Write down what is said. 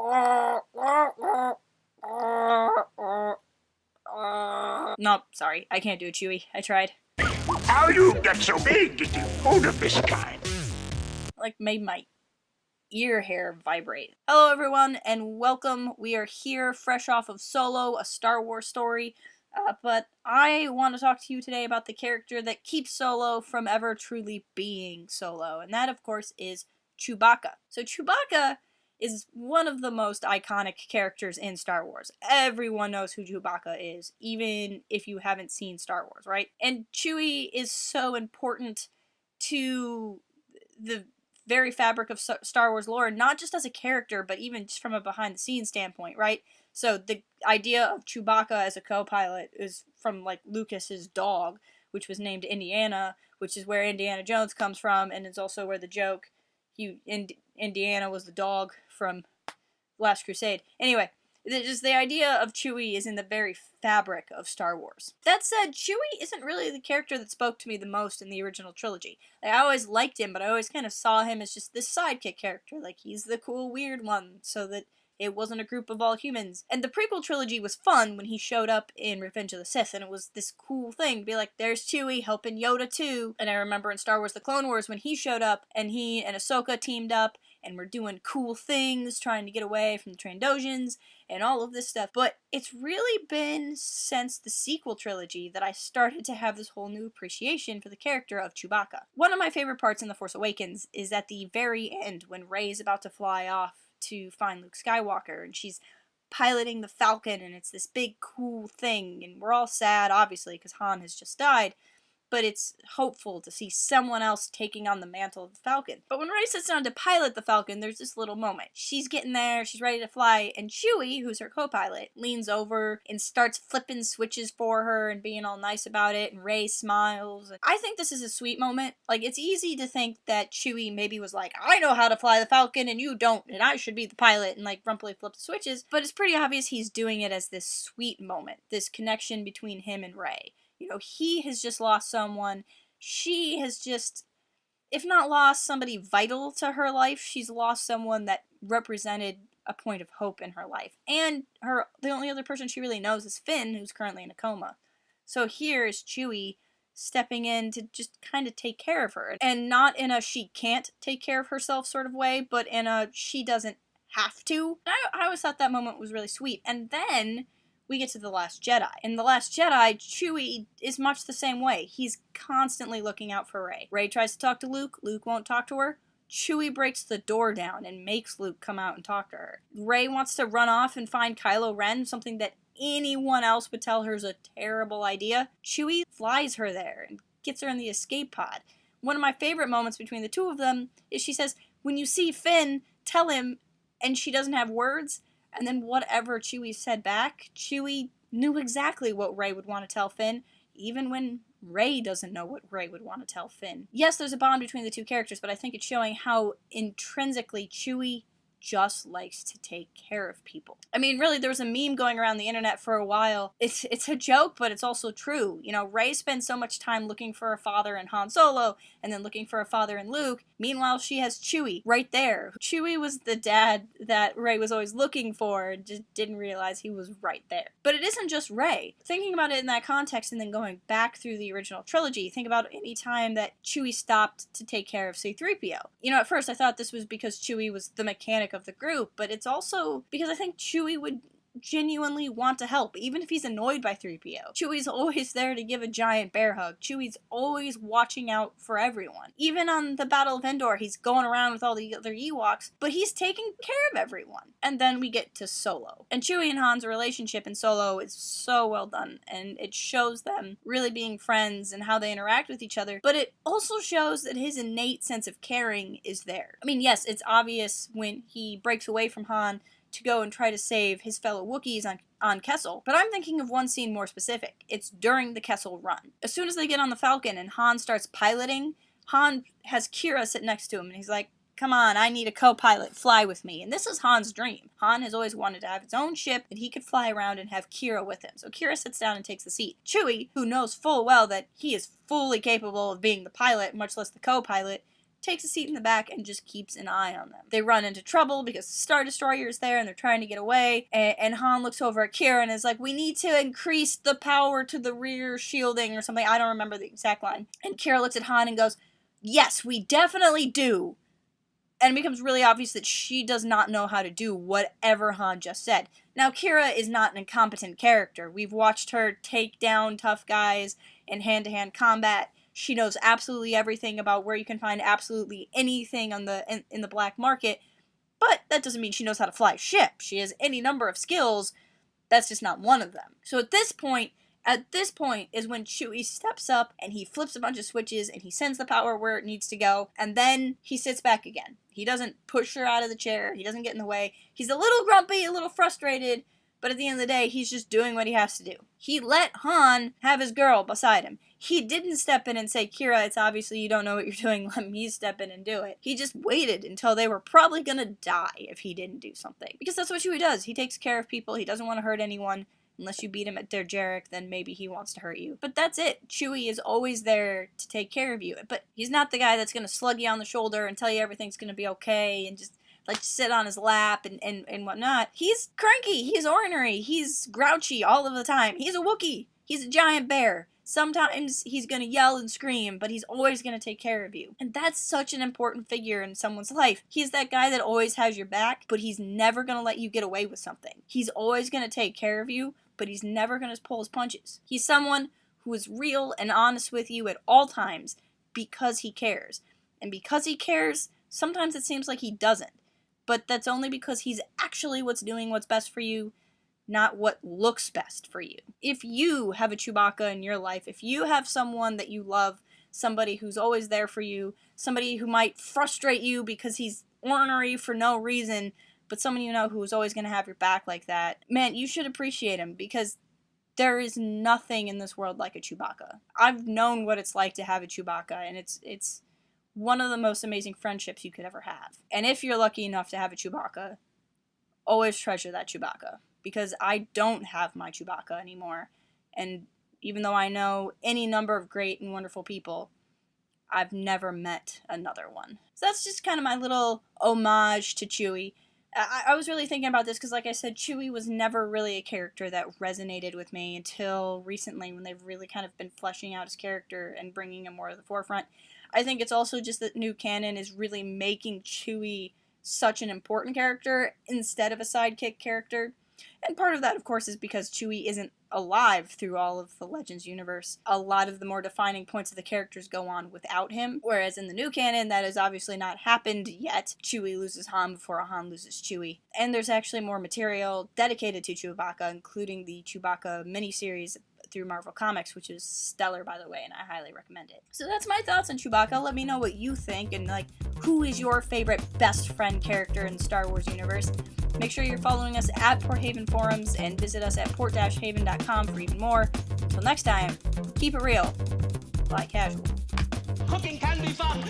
Nope, sorry, I can't do it, Chewie. I tried. How you get so big into food of this kind? Like, made my ear hair vibrate. Hello everyone, and welcome. We are here fresh off of Solo, a Star Wars story. But I want to talk to you today about the character that keeps Solo from ever truly being Solo, and that, of course, is Chewbacca. So Chewbacca is one of the most iconic characters in Star Wars. Everyone knows who Chewbacca is, even if you haven't seen Star Wars, right? And Chewie is so important to the very fabric of Star Wars lore, not just as a character, but even just from a behind-the-scenes standpoint, right? So the idea of Chewbacca as a co-pilot is from, like, Lucas's dog, which was named Indiana, which is where Indiana Jones comes from, and it's also where the joke, Indiana was the dog from Last Crusade. Anyway, just the idea of Chewie is in the very fabric of Star Wars. That said, Chewie isn't really the character that spoke to me the most in the original trilogy. Like, I always liked him, but I always kind of saw him as just this sidekick character. Like, he's the cool, weird one, so that it wasn't a group of all humans. And the prequel trilogy was fun when he showed up in Revenge of the Sith, and it was this cool thing to be like, there's Chewie helping Yoda too. And I remember in Star Wars The Clone Wars when he showed up, and he and Ahsoka teamed up, and we're doing cool things, trying to get away from the Trandoshans, and all of this stuff. But it's really been since the sequel trilogy that I started to have this whole new appreciation for the character of Chewbacca. One of my favorite parts in The Force Awakens is at the very end when Rey is about to fly off to find Luke Skywalker, and she's piloting the Falcon, and it's this big cool thing, and we're all sad, obviously, because Han has just died, but it's hopeful to see someone else taking on the mantle of the Falcon. But when Rey sits down to pilot the Falcon, there's this little moment. She's getting there, she's ready to fly, and Chewie, who's her co-pilot, leans over and starts flipping switches for her and being all nice about it, and Rey smiles. I think this is a sweet moment. Like, it's easy to think that Chewie maybe was like, I know how to fly the Falcon and you don't, and I should be the pilot, and like rumply flip the switches, but it's pretty obvious he's doing it as this sweet moment, this connection between him and Rey. You know, he has just lost someone. She has just, if not lost somebody vital to her life, she's lost someone that represented a point of hope in her life. And the only other person she really knows is Finn, who's currently in a coma. So here is Chewie stepping in to just kind of take care of her. And not in a she can't take care of herself sort of way, but in a she doesn't have to. I always thought that moment was really sweet. And then we get to The Last Jedi. In The Last Jedi, Chewie is much the same way. He's constantly looking out for Rey. Rey tries to talk to Luke. Luke won't talk to her. Chewie breaks the door down and makes Luke come out and talk to her. Rey wants to run off and find Kylo Ren, something that anyone else would tell her is a terrible idea. Chewie flies her there and gets her in the escape pod. One of my favorite moments between the two of them is she says, when you see Finn, tell him, and she doesn't have words. And then whatever Chewie said back, Chewie knew exactly what Rey would want to tell Finn, even when Rey doesn't know what Rey would want to tell Finn. Yes, there's a bond between the two characters, but I think it's showing how intrinsically Chewie just likes to take care of people. I mean, really, there was a meme going around the internet for a while. It's a joke, but it's also true. You know, Rey spends so much time looking for a father in Han Solo, and then looking for a father in Luke. Meanwhile, she has Chewie right there. Chewie was the dad that Rey was always looking for, and just didn't realize he was right there. But it isn't just Rey. Thinking about it in that context, and then going back through the original trilogy, think about any time that Chewie stopped to take care of C-3PO. You know, at first I thought this was because Chewie was the mechanic of the group, but it's also because I think Chewie would genuinely want to help, even if he's annoyed by 3PO. Chewie's always there to give a giant bear hug. Chewie's always watching out for everyone. Even on the Battle of Endor, he's going around with all the other Ewoks, but he's taking care of everyone. And then we get to Solo. And Chewie and Han's relationship in Solo is so well done, and it shows them really being friends and how they interact with each other, but it also shows that his innate sense of caring is there. I mean, yes, it's obvious when he breaks away from Han to go and try to save his fellow Wookiees on Kessel, but I'm thinking of one scene more specific. It's during the Kessel run. As soon as they get on the Falcon and Han starts piloting, Han has Kira sit next to him, and he's like, come on, I need a co-pilot, fly with me. And this is Han's dream. Han has always wanted to have his own ship that he could fly around and have Kira with him. So Kira sits down and takes the seat. Chewie, who knows full well that he is fully capable of being the pilot, much less the co-pilot, takes a seat in the back and just keeps an eye on them. They run into trouble because the Star Destroyer is there and they're trying to get away, and Han looks over at Kira and is like, we need to increase the power to the rear shielding or something. I don't remember the exact line. And Kira looks at Han and goes, yes, we definitely do. And it becomes really obvious that she does not know how to do whatever Han just said. Now, Kira is not an incompetent character. We've watched her take down tough guys in hand-to-hand combat. She knows absolutely everything about where you can find absolutely anything on in the black market, but that doesn't mean she knows how to fly a ship. She has any number of skills. That's just not one of them. So at this point is when Chewie steps up and he flips a bunch of switches and he sends the power where it needs to go, and then he sits back again. He doesn't push her out of the chair. He doesn't get in the way. He's a little grumpy, a little frustrated, but at the end of the day, he's just doing what he has to do. He let Han have his girl beside him. He didn't step in and say, Kira, it's obviously you don't know what you're doing, let me step in and do it. He just waited until they were probably gonna die if he didn't do something. Because that's what Chewie does. He takes care of people. He doesn't want to hurt anyone. Unless you beat him at their Jarek, then maybe he wants to hurt you. But that's it. Chewie is always there to take care of you. But he's not the guy that's going to slug you on the shoulder and tell you everything's going to be okay and just like sit on his lap and whatnot. He's cranky. He's ornery. He's grouchy all of the time. He's a Wookiee. He's a giant bear. Sometimes he's going to yell and scream, but he's always going to take care of you. And that's such an important figure in someone's life. He's that guy that always has your back, but he's never going to let you get away with something. He's always going to take care of you, but he's never going to pull his punches. He's someone who is real and honest with you at all times because he cares. And because he cares, sometimes it seems like he doesn't. But that's only because he's actually doing what's best for you, not what looks best for you. If you have a Chewbacca in your life, if you have someone that you love, somebody who's always there for you, somebody who might frustrate you because he's ornery for no reason, but someone you know who's always going to have your back like that, man, you should appreciate him because there is nothing in this world like a Chewbacca. I've known what it's like to have a Chewbacca, and it's one of the most amazing friendships you could ever have. And if you're lucky enough to have a Chewbacca, always treasure that Chewbacca. Because I don't have my Chewbacca anymore. And even though I know any number of great and wonderful people, I've never met another one. So that's just kind of my little homage to Chewie. I was really thinking about this because, like I said, Chewie was never really a character that resonated with me until recently when they've really kind of been fleshing out his character and bringing him more to the forefront. I think it's also just that new canon is really making Chewie such an important character instead of a sidekick character. And part of that, of course, is because Chewie isn't alive through all of the Legends universe. A lot of the more defining points of the characters go on without him, whereas in the new canon, that has obviously not happened yet. Chewie loses Han before Han loses Chewie. And there's actually more material dedicated to Chewbacca, including the Chewbacca miniseries through Marvel Comics, which is stellar, by the way, and I highly recommend it. So that's my thoughts on Chewbacca. Let me know what you think, and who is your favorite best friend character in the Star Wars universe. Make sure you're following us at Port Haven Forums and visit us at port-haven.com for even more. Until next time, keep it real, fly casual. Cooking can be fun.